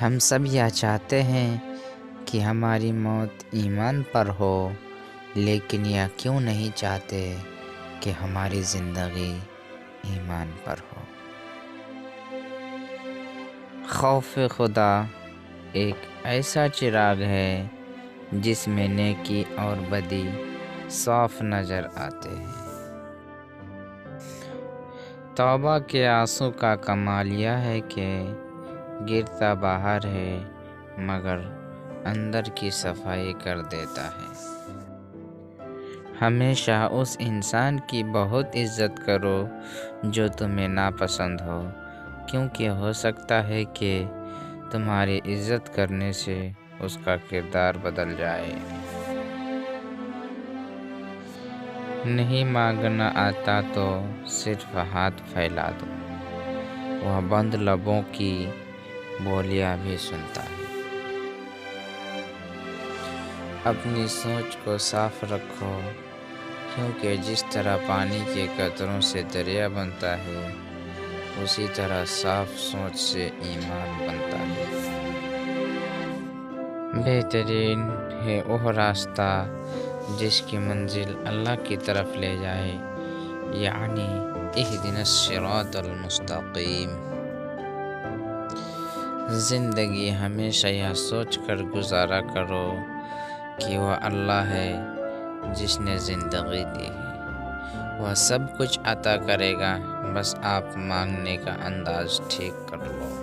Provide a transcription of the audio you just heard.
ہم سب یہ چاہتے ہیں کہ ہماری موت ایمان پر ہو، لیکن یہ کیوں نہیں چاہتے کہ ہماری زندگی ایمان پر ہو؟ خوف خدا ایک ایسا چراغ ہے جس میں نیکی اور بدی صاف نظر آتے ہیں۔ توبہ کے آنسو کا کمال یہ ہے کہ گرتا باہر ہے مگر اندر کی صفائی کر دیتا ہے۔ ہمیشہ اس انسان کی بہت عزت کرو جو تمہیں ناپسند ہو، کیونکہ ہو سکتا ہے کہ تمہاری عزت کرنے سے اس کا کردار بدل جائے۔ نہیں مانگنا آتا تو صرف ہاتھ پھیلا دو، وہ بند لبوں کی بولیاں بھی سنتا ہے۔ اپنی سوچ کو صاف رکھو، کیونکہ جس طرح پانی کے قطروں سے دریا بنتا ہے، اسی طرح صاف سوچ سے ایمان بنتا ہے۔ بہترین ہے وہ راستہ جس کی منزل اللہ کی طرف لے جائے، یعنی اہدنا الصراط المستقیم۔ زندگی ہمیشہ یہ سوچ کر گزارا کرو کہ وہ اللہ ہے جس نے زندگی دی ہے، وہ سب کچھ عطا کرے گا، بس آپ مانگنے کا انداز ٹھیک کر لو۔